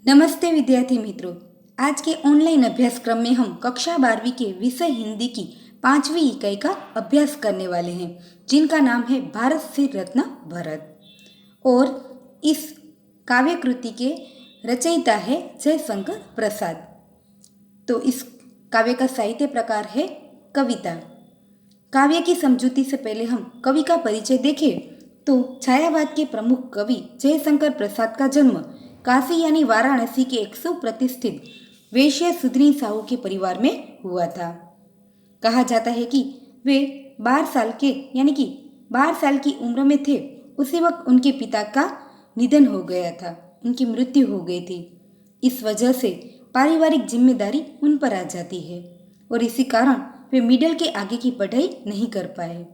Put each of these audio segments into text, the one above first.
नमस्ते विद्यार्थी मित्रों। आज के ऑनलाइन अभ्यासक्रम में हम कक्षा 12वीं के विषय हिंदी की 5वीं इकाई का अभ्यास करने वाले हैं, जिनका नाम है भारत से रत्न भरत। और इस काव्य कृति के रचयिता है जयशंकर प्रसाद। तो इस काव्य का साहित्य प्रकार है कविता। काव्य की समझूती से पहले हम कवि का परिचय देखें तो छायावाद के प्रमुख कवि जयशंकर प्रसाद का जन्म काशी यानी वाराणसी के एक सुप्रतिष्ठित वैश्य सुधनी साहू के परिवार में हुआ था। कहा जाता है कि वे 12 साल की उम्र में थे, उसी वक्त उनके पिता का निधन हो गया था, उनकी मृत्यु हो गई थी। इस वजह से पारिवारिक जिम्मेदारी उन पर आ जाती है और इसी कारण वे मिडिल के आगे की पढ़ाई नहीं कर पाए।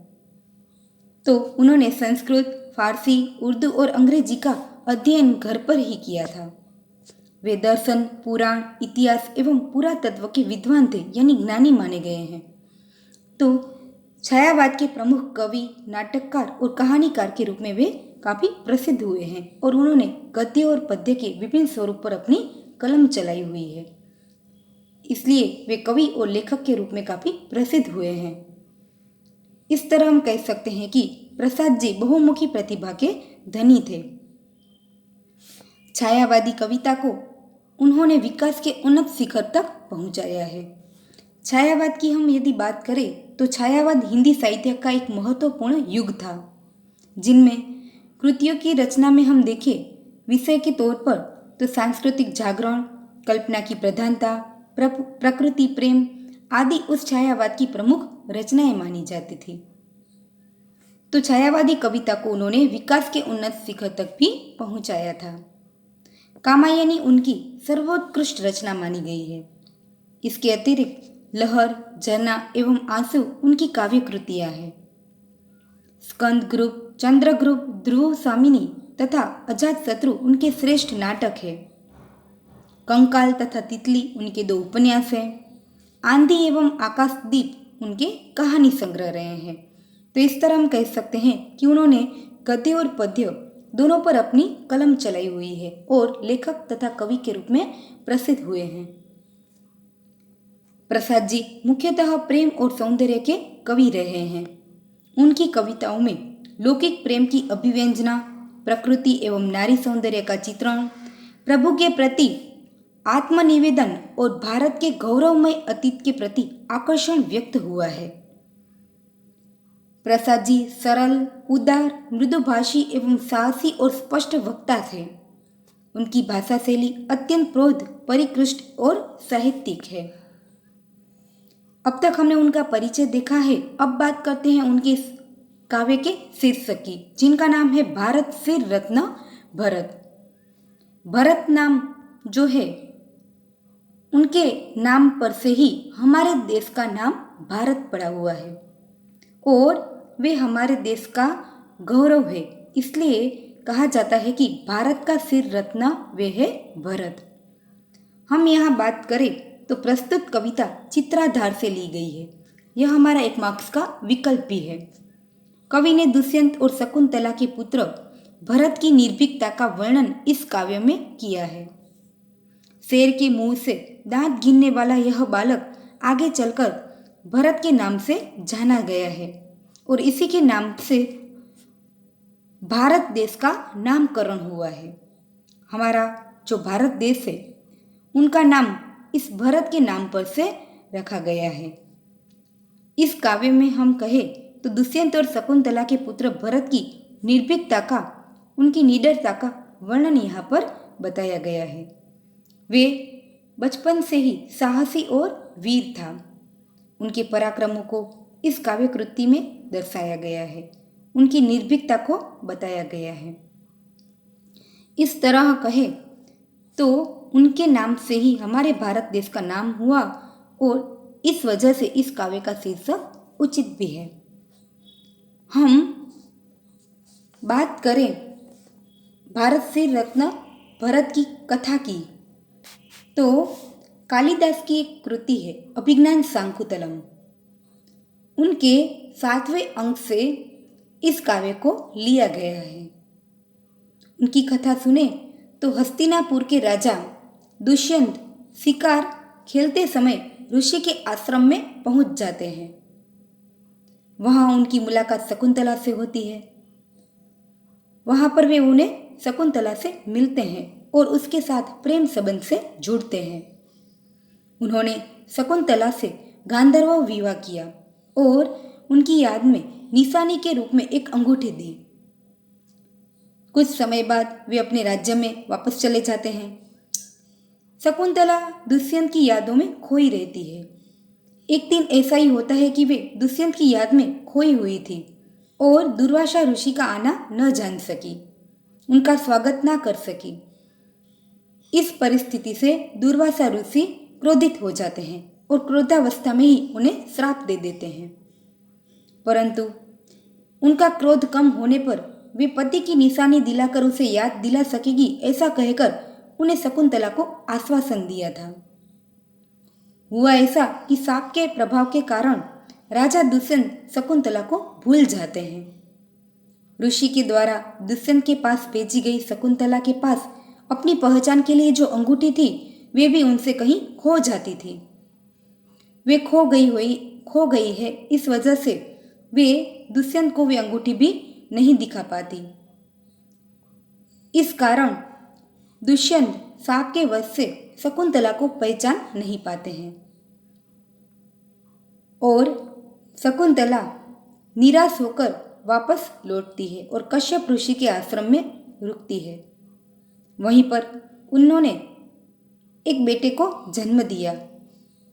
तो उन्होंने संस्कृत, फारसी, उर्दू और अंग्रेजी का अध्ययन घर पर ही किया था। वे दर्शन, पुराण, इतिहास एवं पुरातत्व के विद्वान थे, यानी ज्ञानी माने गए हैं। तो छायावाद के प्रमुख कवि, नाटककार और कहानीकार के रूप में वे काफ़ी प्रसिद्ध हुए हैं और उन्होंने गद्य और पद्य के विभिन्न स्वरूप पर अपनी कलम चलाई हुई है, इसलिए वे कवि और लेखक के रूप में काफ़ी प्रसिद्ध हुए हैं। इस तरह हम कह सकते हैं कि प्रसाद जी बहुमुखी प्रतिभा के धनी थे। छायावादी कविता को उन्होंने विकास के उन्नत शिखर तक पहुंचाया है। छायावाद की हम यदि बात करें तो छायावाद हिंदी साहित्य का एक महत्वपूर्ण युग था, जिनमें कृतियों की रचना में हम देखें विषय के तौर पर तो सांस्कृतिक जागरण, कल्पना की प्रधानता, प्रकृति प्रेम आदि उस छायावाद की प्रमुख रचनाएं मानी जाती थी। तो छायावादी कविता को उन्होंने विकास के उन्नत शिखर तक भी पहुंचाया था। कामायनी उनकी सर्वोत्कृष्ट रचना मानी गई है। इसके अतिरिक्त लहर, झरना एवं आंसू उनकी काव्य कृतियां हैं। स्कंद ग्रुप, चंद्र ग्रुप, ध्रुव स्वामिनी तथा अजातशत्रु उनके श्रेष्ठ नाटक है। कंकाल तथा तितली उनके 2 उपन्यास हैं। आंधी एवं आकाशदीप उनके कहानी संग्रह रहे हैं। तो इस तरह हम कह सकते हैं कि उन्होंने गद्य और पद्य दोनों पर अपनी कलम चलाई हुई है और लेखक तथा कवि के रूप में प्रसिद्ध हुए हैं। प्रसाद जी मुख्यतः प्रेम और सौंदर्य के कवि रहे हैं। उनकी कविताओं में लौकिक प्रेम की अभिव्यंजना, प्रकृति एवं नारी सौंदर्य का चित्रण, प्रभु के प्रति आत्मनिवेदन और भारत के गौरवमय अतीत के प्रति आकर्षण व्यक्त हुआ है। प्रसाद जी सरल, उदार, मृदुभाषी एवं साहसी और स्पष्ट वक्ता थे। उनकी भाषा शैली अत्यंत प्रौढ़, परिष्कृत और साहित्यिक है। अब तक हमने उनका परिचय देखा है। अब बात करते हैं उनके काव्य के शीर्षक की, जिनका नाम है भारत से रत्न भरत। भरत नाम जो है, उनके नाम पर से ही हमारे देश का नाम भारत पड़ा हुआ है और वे हमारे देश का गौरव है। इसलिए कहा जाता है कि भारत का सिर रत्न वे है भरत। हम यहाँ बात करें तो प्रस्तुत कविता चित्राधार से ली गई है। यह हमारा 1 मार्क्स का विकल्प भी है। कवि ने दुष्यंत और शकुंतला के पुत्र भरत की निर्भीकता का वर्णन इस काव्य में किया है। शेर के मुंह से दांत गिनने वाला यह बालक आगे चलकर भरत के नाम से जाना गया है और इसी के नाम से भारत देश का नामकरण हुआ है। हमारा जो भारत देश है, उनका नाम इस भरत के नाम पर से रखा गया है। इस काव्य में हम कहें तो दुष्यंत और शकुंतला के पुत्र भरत की निर्भीकता का, उनकी निडरता का वर्णन यहाँ पर बताया गया है। वे बचपन से ही साहसी और वीर था। उनके पराक्रमों को इस काव्य कृति में दर्शाया गया है, उनकी निर्भीकता को बताया गया है। इस तरह कहे तो उनके नाम से ही हमारे भारत देश का नाम हुआ और इस वजह से इस काव्य का शीर्षक उचित भी है। हम बात करें भारत से रत्न भरत की कथा की तो कालिदास की एक कृति है अभिज्ञान शाकुंतलम। उनके 7वें अंक से इस काव्य को लिया गया है। उनकी कथा सुने तो हस्तिनापुर के राजा दुष्यंत शिकार खेलते समय ऋषि के आश्रम में पहुंच जाते हैं। वहां उनकी मुलाकात शकुंतला से होती है। वहां पर वे उन्हें शकुंतला से मिलते हैं और उसके साथ प्रेम संबंध से जुड़ते हैं। उन्होंने शकुंतला से गांधर्व विवाह किया और उनकी याद में निशानी के रूप में एक अंगूठी दी। कुछ समय बाद वे अपने राज्य में वापस चले जाते हैं। शकुंतला दुष्यंत की यादों में खोई रहती है। एक दिन ऐसा ही होता है कि वे दुष्यंत की याद में खोई हुई थी और दुर्वासा ऋषि का आना न जान सकी, उनका स्वागत न कर सकी। इस परिस्थिति से दुर्वासा ऋषि क्रोधित हो जाते हैं और क्रोधावस्था में ही उन्हें श्राप दे देते हैं। परंतु उनका क्रोध कम होने पर वे पति की निशानी दिलाकर उसे याद दिला सकेगी ऐसा कहकर उन्हें शकुंतला को आश्वासन दिया था। हुआ ऐसा कि सांप के प्रभाव के कारण राजा दुष्यंत शकुंतला को भूल जाते हैं। ऋषि के द्वारा दुष्यंत के पास भेजी गई शकुंतला के पास अपनी पहचान के लिए जो अंगूठी थी वे भी उनसे कहीं खो जाती थी। वे खो गई है, इस वजह से वे दुष्यंत को वे अंगूठी भी नहीं दिखा पाती। इस कारण दुष्यंत सांप के वश से शकुंतला को पहचान नहीं पाते हैं और शकुंतला निराश होकर वापस लौटती है और कश्यप ऋषि के आश्रम में रुकती है। वहीं पर उन्होंने एक बेटे को जन्म दिया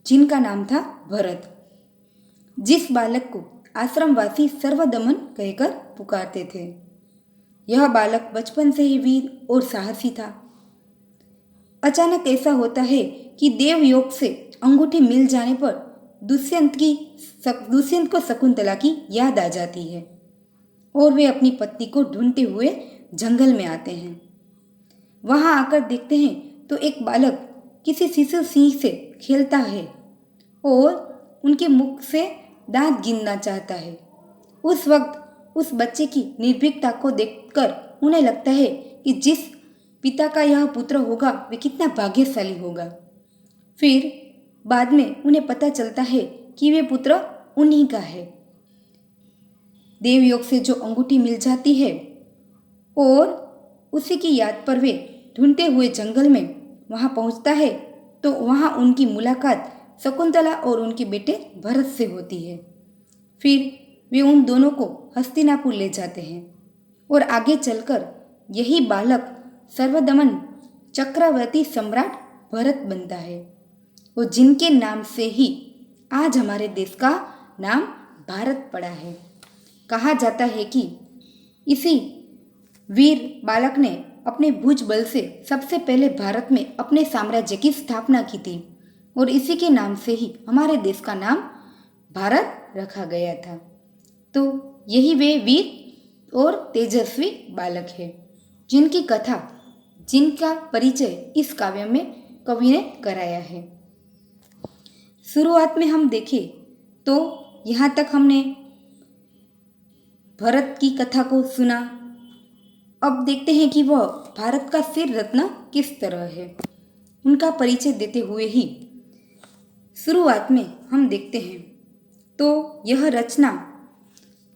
जिनका नाम था भरत, जिस बालक को आश्रमवासी सर्वदमन कहकर पुकारते थे। यह बालक बचपन से ही वीर और साहसी था। अचानक ऐसा होता है कि देवयोग से अंगूठी मिल जाने पर दुष्यंत को शकुंतला की याद आ जाती है और वे अपनी पत्नी को ढूंढते हुए जंगल में आते हैं। वहां आकर देखते हैं तो एक बालक किसी शिशु सिंह से खेलता है और उनके मुख से दांत गिनना चाहता है। उस वक्त उस बच्चे की निर्भीकता को देखकर उन्हें लगता है कि जिस पिता का यह पुत्र होगा वे कितना भाग्यशाली होगा। फिर बाद में उन्हें पता चलता है कि वे पुत्र उन्हीं का है। देवयोग से जो अंगूठी मिल जाती है और उसी की याद पर वे ढूंढते हुए जंगल में वहां पहुंचता है तो वहां उनकी मुलाकात शकुंतला और उनके बेटे भरत से होती है। फिर वे उन दोनों को हस्तिनापुर ले जाते हैं और आगे चलकर यही बालक सर्वदमन चक्रवर्ती सम्राट भरत बनता है और जिनके नाम से ही आज हमारे देश का नाम भारत पड़ा है। कहा जाता है कि इसी वीर बालक ने अपने भुज बल से सबसे पहले भारत में अपने साम्राज्य की स्थापना की थी और इसी के नाम से ही हमारे देश का नाम भारत रखा गया था। तो यही वे वीर और तेजस्वी बालक है जिनकी कथा, जिनका परिचय इस काव्य में कवि ने कराया है। शुरुआत में हम देखें तो यहाँ तक हमने भरत की कथा को सुना। अब देखते हैं कि वह भारत का सिर रत्न किस तरह है। उनका परिचय देते हुए ही शुरुआत में हम देखते हैं तो यह रचना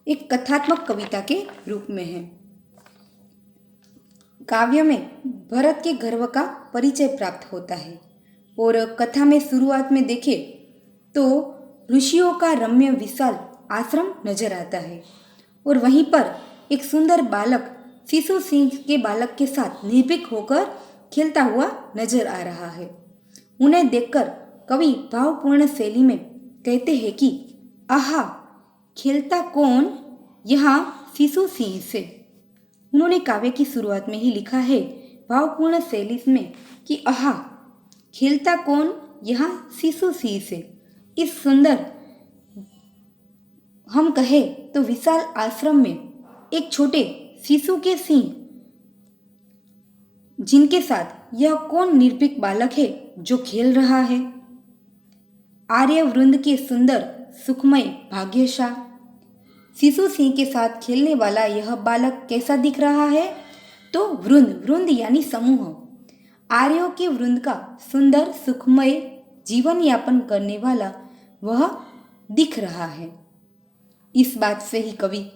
एक कथात्मक कविता के रूप में है। काव्य में भरत के गर्व का परिचय प्राप्त होता है और कथा में शुरुआत में देखें तो ऋषियों का रम्य विशाल आश्रम नजर आता है और वहीं पर एक सुंदर बालक शिशु सिंह के बालक के साथ निर्भीक होकर खेलता हुआ नजर आ रहा है। उन्हें देखकर कवि भावपूर्ण शैली में कहते हैं कि आहा, खेलता कौन यहाँ शिशु सिंह से। उन्होंने काव्य की शुरुआत में ही लिखा है भावपूर्ण शैली में कि आहा, खेलता कौन यहाँ शिशु सिंह से। इस सुंदर, हम कहें तो विशाल आश्रम में एक छोटे शिशु के सिंह, जिनके साथ यह कौन निर्भीक बालक है जो खेल रहा है। आर्य वृंद के सुंदर सुखमय भाग्यशाह शिशु सिंह के साथ खेलने वाला यह बालक कैसा दिख रहा है तो वृंद यानी समूह। आर्यों के वृंद का सुंदर सुखमय जीवन यापन करने वाला वह दिख रहा है। इस बात से ही कवि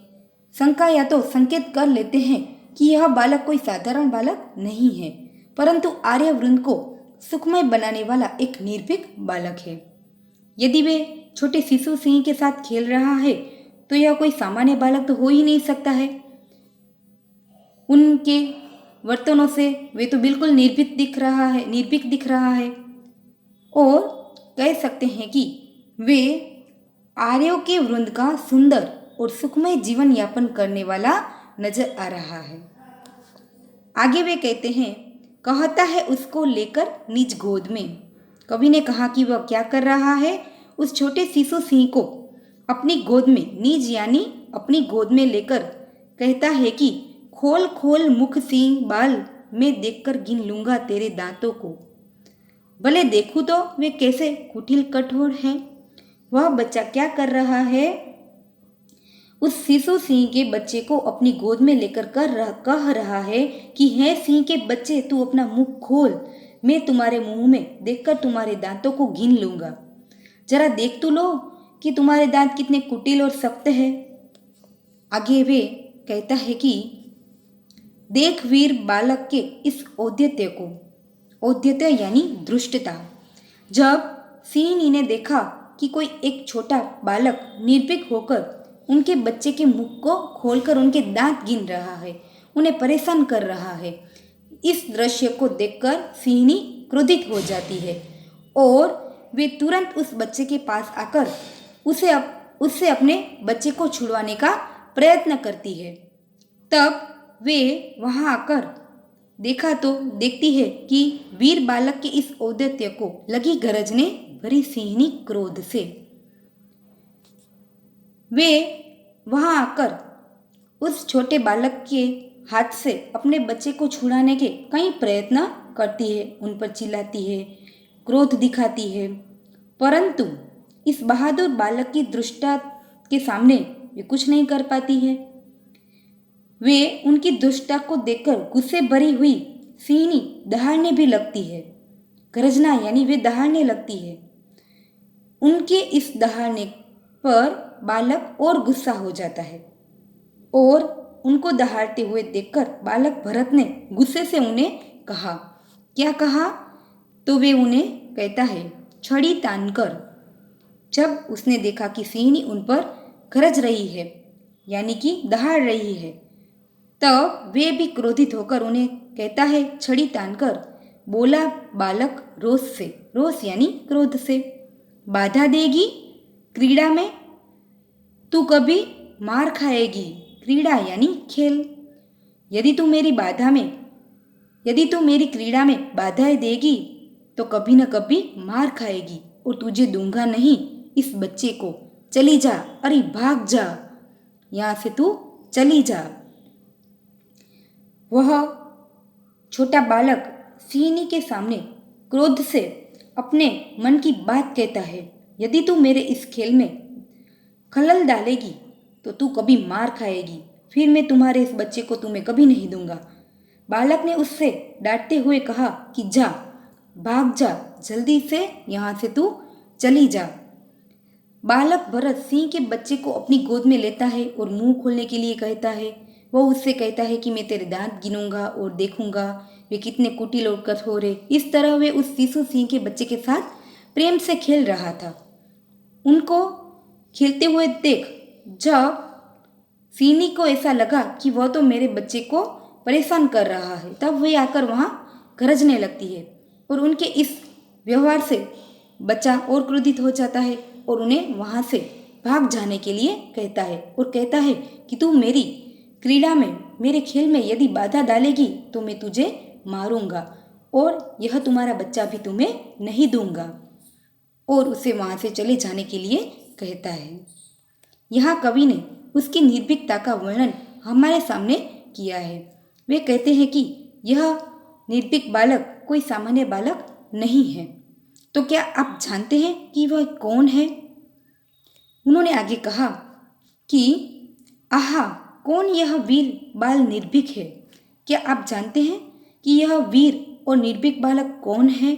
शंका या तो संकेत कर लेते हैं कि यह बालक कोई साधारण बालक नहीं है, परंतु आर्य वृंद को सुखमय बनाने वाला एक निर्भीक बालक है। यदि वे छोटे शिशु सिंह के साथ खेल रहा है तो यह कोई सामान्य बालक तो हो ही नहीं सकता है। उनके वर्तनों से वे तो बिल्कुल निर्भीक दिख रहा है और कह सकते हैं कि वे आर्यों के वृंद का सुंदर और सुखमय जीवन यापन करने वाला नजर आ रहा है। आगे वे कहते हैं, कहता है उसको लेकर निज गोद में। कवि ने कहा कि वह क्या कर रहा है, उस छोटे शिशु सिंह को अपनी गोद में, निज यानी अपनी गोद में लेकर कहता है कि खोल खोल मुख सिंह बाल, मैं देखकर गिन लूंगा तेरे दांतों को। भले देखूं तो वे कैसे कुटिल कठोर हैं। वह बच्चा क्या कर रहा है, उस शिशु सिंह के बच्चे को अपनी गोद में लेकर कह रहा है कि हे सिंह के बच्चे, तू अपना मुंह खोल, मैं तुम्हारे मुंह में देखकर तुम्हारे दांतों को गिन लूंगा। जरा देख तो लो कि तुम्हारे दांत कितने कुटिल और सख्त है। आगे वे कहता है कि देख वीर बालक के इस औद्यत्य को, औद्यत्य यानी धृष्टता। जब सिंह ने देखा कि कोई एक छोटा बालक निर्भीक होकर उनके बच्चे के मुख को खोलकर उनके दांत गिन रहा है, उन्हें परेशान कर रहा है, इस दृश्य को देखकर सिंहनी क्रोधित हो जाती है और वे तुरंत उस बच्चे के पास आकर उससे अपने बच्चे को छुड़वाने का प्रयत्न करती है। तब वे वहां आकर देखती है कि वीर बालक के इस औद्यत्य को लगी गरजने भरी सिंहनी क्रोध से। वे वहां आकर उस छोटे बालक के हाथ से अपने बच्चे को छुड़ाने के कई प्रयत्न करती है, उन पर चिल्लाती है, क्रोध दिखाती है, परंतु इस बहादुर बालक की दृष्टता के सामने वे कुछ नहीं कर पाती है। वे उनकी दुष्टता को देखकर गुस्से भरी हुई सिंहनी दहाड़ने भी लगती है। गरजना यानी वे दहाड़ने लगती है। उनके इस दहाड़ने पर बालक और गुस्सा हो जाता है और उनको दहाड़ते हुए देखकर बालक भरत ने गुस्से से उन्हें कहा, क्या कहा, तो वे उन्हें कहता है छड़ी तानकर। जब उसने देखा कि सिंहनी उन पर गरज रही है यानी कि दहाड़ रही है, तब वे भी क्रोधित होकर उन्हें कहता है छड़ी तानकर। बोला बालक रोष से, रोष यानी क्रोध से, बाधा देगी क्रीड़ा में, तू कभी मार खाएगी। क्रीड़ा यानी खेल। यदि तू मेरी क्रीड़ा में बाधाएं देगी तो कभी न कभी मार खाएगी और तुझे दूंगा नहीं इस बच्चे को। चली जा, अरे भाग जा, यहां से तू चली जा। वह छोटा बालक सिंहनी के सामने क्रोध से अपने मन की बात कहता है, यदि तू मेरे इस खेल में खलल डालेगी तो तू कभी मार खाएगी, फिर मैं तुम्हारे इस बच्चे को तुम्हें कभी नहीं दूंगा। बालक ने उससे डांटते हुए कहा कि जा, भाग जा, जल्दी से यहाँ से तू चली जा। बालक भरत सिंह के बच्चे को अपनी गोद में लेता है और मुंह खोलने के लिए कहता है। वह उससे कहता है कि मैं तेरे दांत गिनूंगा और देखूंगा वे कितने कुटिल और कठोर है। इस तरह वे उस शिशु सिंह के बच्चे के साथ प्रेम से खेल रहा था। उनको खेलते हुए देख जब सिंहनी को ऐसा लगा कि वह तो मेरे बच्चे को परेशान कर रहा है, तब वह आकर वहां गरजने लगती है और उनके इस व्यवहार से बच्चा और क्रोधित हो जाता है और उन्हें वहां से भाग जाने के लिए कहता है और कहता है कि तू मेरी क्रीड़ा में, मेरे खेल में यदि बाधा डालेगी तो मैं तुझे मारूंगा और यह तुम्हारा बच्चा भी तुम्हें नहीं दूंगा, और उसे वहां से चले जाने के लिए कहता है। यहाँ कवि ने उसकी निर्भीकता का वर्णन हमारे सामने किया है। वे कहते हैं कि यह निर्भीक बालक कोई सामान्य बालक नहीं है। तो क्या आप जानते हैं कि वह कौन है? उन्होंने आगे कहा कि आहा, कौन यह वीर बाल निर्भीक है? क्या आप जानते हैं कि यह वीर और निर्भीक बालक कौन है?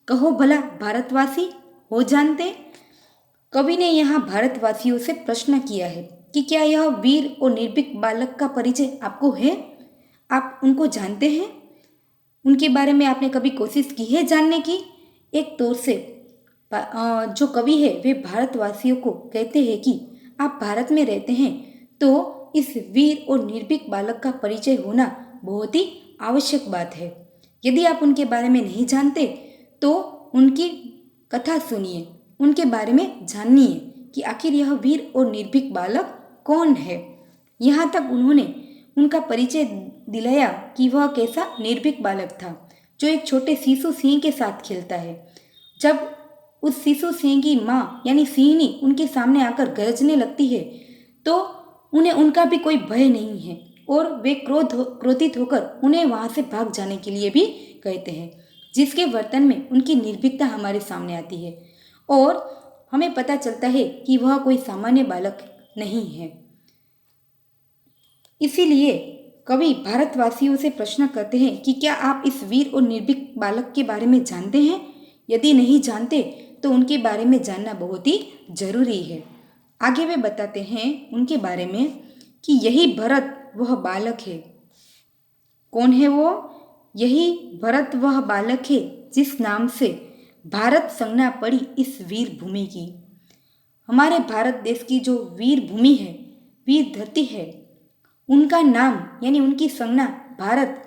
कहो भला भारतवासी हो जानते? कवि ने यहाँ भारतवासियों से प्रश्न किया है कि क्या यह वीर और निर्भीक बालक का परिचय आपको है? आप उनको जानते हैं? उनके बारे में आपने कभी कोशिश की है जानने की? एक तौर से जो कवि है वे भारतवासियों को कहते हैं कि आप भारत में रहते हैं तो इस वीर और निर्भीक बालक का परिचय होना बहुत ही आवश्यक बात है। यदि आप उनके बारे में नहीं जानते तो उनकी कथा सुनिए, उनके बारे में जानिए कि आखिर यह वीर और निर्भीक बालक कौन है। यहाँ तक उन्होंने उनका परिचय दिलाया कि वह कैसा निर्भीक बालक था जो एक छोटे शिशु सिंह के साथ खेलता है। जब उस शिशु सिंह की माँ यानी सिंहनी उनके सामने आकर गरजने लगती है तो उन्हें उनका भी कोई भय नहीं है और वे क्रोधित होकर उन्हें वहाँ से भाग जाने के लिए भी कहते हैं, जिसके वर्तन में उनकी निर्भीकता हमारे सामने आती है और हमें पता चलता है कि वह कोई सामान्य बालक नहीं है। इसीलिए कवि भारतवासियों से प्रश्न करते हैं कि क्या आप इस वीर और निर्भीक बालक के बारे में जानते हैं? यदि नहीं जानते तो उनके बारे में जानना बहुत ही जरूरी है। आगे वे बताते हैं उनके बारे में कि यही भरत वह बालक है। कौन है वो? यही भरत वह बालक है जिस नाम से भारत संज्ञा पड़ी इस वीर भूमि की। हमारे भारत देश की जो वीर भूमि है, वीर धरती है, उनका नाम यानी उनकी संज्ञा भारत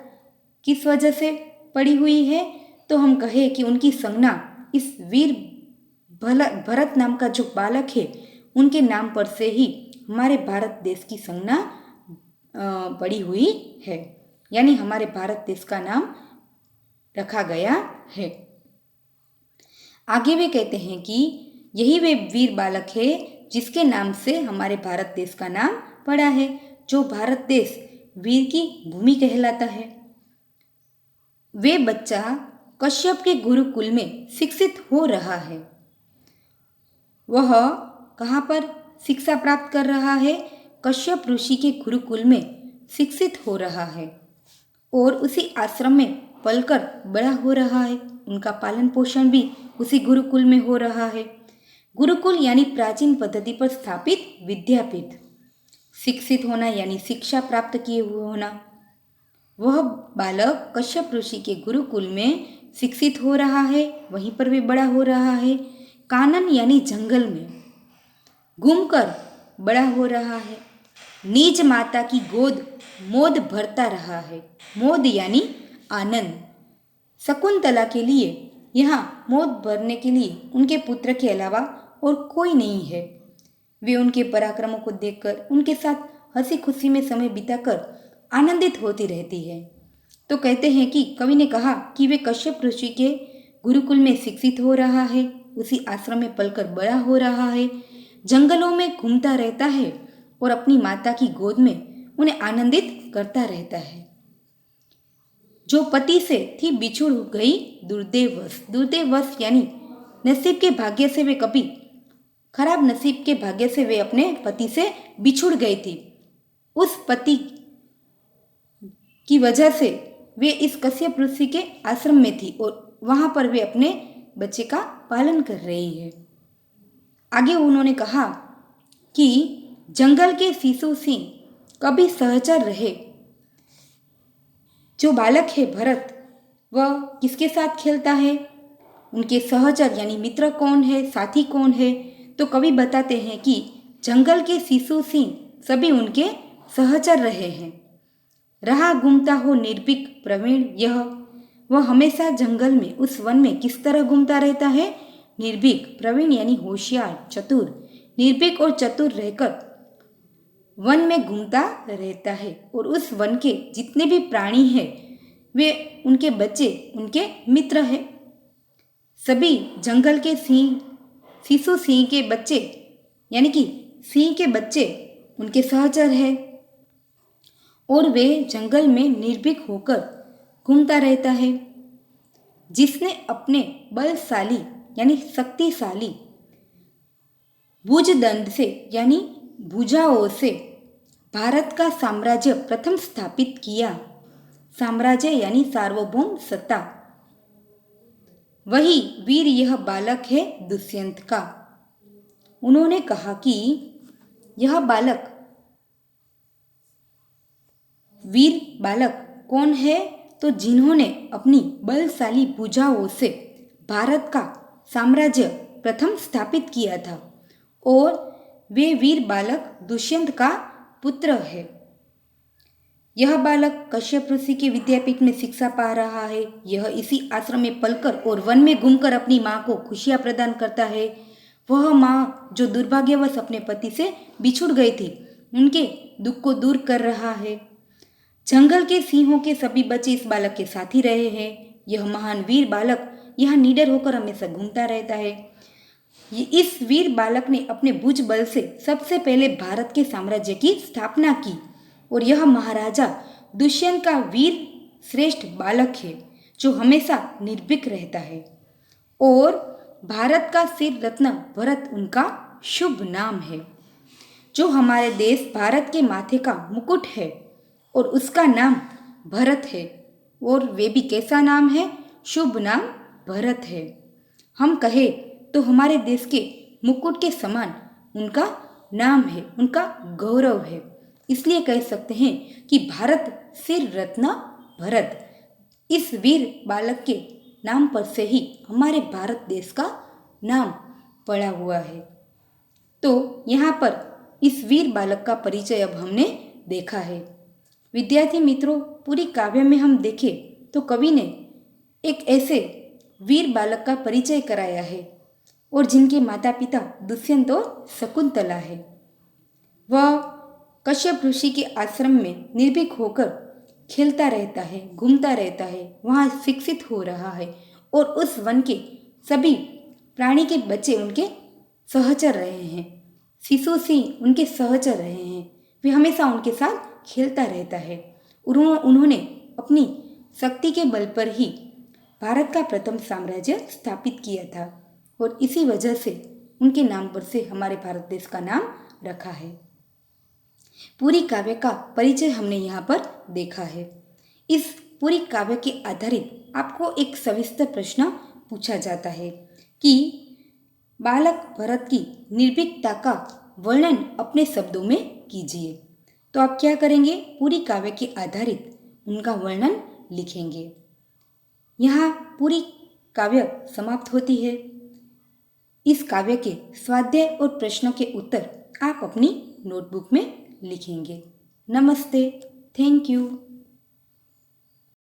किस वजह से पड़ी हुई है? तो हम कहें कि उनकी संज्ञा इस वीर भरत नाम का जो बालक है उनके नाम पर से ही हमारे भारत देश की संज्ञा पड़ी हुई है, यानी हमारे भारत देश का नाम रखा गया है। आगे वे कहते हैं कि यही वे वीर बालक है जिसके नाम से हमारे भारत देश का नाम पड़ा है, जो भारत देश वीर की भूमि कहलाता है। वे बच्चा कश्यप के गुरुकुल में शिक्षित हो रहा है। वह कहाँ पर शिक्षा प्राप्त कर रहा है? कश्यप ऋषि के गुरुकुल में शिक्षित हो रहा है और उसी आश्रम में पलकर बड़ा हो रहा है। उनका पालन पोषण भी उसी गुरुकुल में हो रहा है। गुरुकुल यानी प्राचीन पद्धति पर स्थापित विद्यापीठ। शिक्षित होना यानी शिक्षा प्राप्त किए हुए होना। वह बालक कश्यप ऋषि के गुरुकुल में शिक्षित हो रहा है, वहीं पर भी बड़ा हो रहा है। कानन यानी जंगल में घूमकर बड़ा हो रहा है। निज माता की गोद मोद भरता रहा है। मोद यानी आनंद। शकुंतला के लिए यहाँ मोद भरने के लिए उनके पुत्र के अलावा और कोई नहीं है। वे उनके पराक्रमों को देखकर उनके साथ हंसी खुशी में समय बिताकर आनंदित होती रहती है। तो कहते हैं कि कवि ने कहा कि वे कश्यप ऋषि के गुरुकुल में शिक्षित हो रहा है, उसी आश्रम में पलकर बड़ा हो रहा है, जंगलों में घूमता रहता है और अपनी माता की गोद में उन्हें आनंदित करता रहता है। जो पति से थी बिछुड़ गई दुर्दैवश। दुर्दैवश यानी नसीब के भाग्य से वे कभी खराब नसीब के भाग्य से वे अपने पति से बिछुड़ गई थी। उस पति की वजह से वे इस कश्यप ऋषि के आश्रम में थी और वहां पर वे अपने बच्चे का पालन कर रही है। आगे उन्होंने कहा कि जंगल के शिशु सिंह कभी सहचर रहे। जो बालक है भरत, वह किसके साथ खेलता है? उनके सहचर यानी मित्र कौन है, साथी कौन है? तो कवि बताते हैं कि जंगल के शिशु सिंह सभी उनके सहचर रहे हैं। रहा घूमता हो निर्भीक प्रवीण यह, वह हमेशा जंगल में उस वन में किस तरह घूमता रहता है? निर्भीक। प्रवीण यानी होशियार, चतुर। निर्भीक और चतुर रहकर वन में घूमता रहता है और उस वन के जितने भी प्राणी हैं वे उनके बच्चे उनके मित्र हैं। सभी जंगल के सिंह शिशु सिंह के बच्चे यानी कि सिंह के बच्चे उनके सहचर हैं और वे जंगल में निर्भीक होकर घूमता रहता है। जिसने अपने बलशाली यानी शक्तिशाली भुजदंड से यानी भुजाओं से भारत का साम्राज्य प्रथम स्थापित किया। साम्राज्य यानी सार्वभौम सत्ता, वही वीर यह बालक है दुष्यंत का। उन्होंने कहा कि यह बालक वीर बालक कौन है, तो जिन्होंने अपनी बलशाली भुजाओं से भारत का साम्राज्य प्रथम स्थापित किया था, और वे वीर बालक दुष्यंत का पुत्र है। यह बालक कश्यप ऋषि के विद्यापीठ में शिक्षा पा रहा है। यह इसी आश्रम में पलकर और वन में घूमकर अपनी माँ को खुशियाँ प्रदान करता है। वह माँ जो दुर्भाग्यवश अपने पति से बिछुड़ गई थी, उनके दुख को दूर कर रहा है। जंगल के सिंहों के सभी बच्चे इस बालक के साथ ही रहे हैं। यह महान वीर बालक यहाँ निडर होकर हमेशा घूमता रहता है। इस वीर बालक ने अपने भुज बल से सबसे पहले भारत के साम्राज्य की स्थापना की, और यह महाराजा दुष्यंत का वीर श्रेष्ठ बालक है जो हमेशा निर्भीक रहता है। और भारत का सिर रत्न भरत उनका शुभ नाम है। जो हमारे देश भारत के माथे का मुकुट है और उसका नाम भरत है, और वे भी कैसा नाम है, शुभ नाम भरत है। हम कहें तो हमारे देश के मुकुट के समान उनका नाम है, उनका गौरव है। इसलिए कह सकते हैं कि भारत सिर रत्न भरत। इस वीर बालक के नाम पर से ही हमारे भारत देश का नाम पड़ा हुआ है। तो यहाँ पर इस वीर बालक का परिचय अब हमने देखा है। विद्यार्थी मित्रों, पूरी काव्य में हम देखें तो कवि ने एक ऐसे वीर बालक का परिचय कराया है, और जिनके माता पिता दुष्यंत और शकुंतला है। वह कश्यप ऋषि के आश्रम में निर्भीक होकर खेलता रहता है, घूमता रहता है, वहाँ शिक्षित हो रहा है, और उस वन के सभी प्राणी के बच्चे उनके सहचर रहे हैं। शिशु सिंह उनके सहचर रहे हैं। वे हमेशा उनके साथ खेलता रहता है। उन्होंने अपनी शक्ति के बल पर ही भारत का प्रथम साम्राज्य स्थापित किया था, और इसी वजह से उनके नाम पर से हमारे भारत देश का नाम रखा है। पूरी काव्य का परिचय हमने यहाँ पर देखा है। इस पूरी काव्य के आधारित आपको एक सविस्तर प्रश्न पूछा जाता है कि बालक भरत की निर्भीकता का वर्णन अपने शब्दों में कीजिए। तो आप क्या करेंगे, पूरी काव्य के आधारित उनका वर्णन लिखेंगे। यहाँ पूरी काव्य समाप्त होती है। इस काव्य के स्वाध्याय और प्रश्नों के उत्तर आप अपनी नोटबुक में लिखेंगे। नमस्ते, थैंक यू।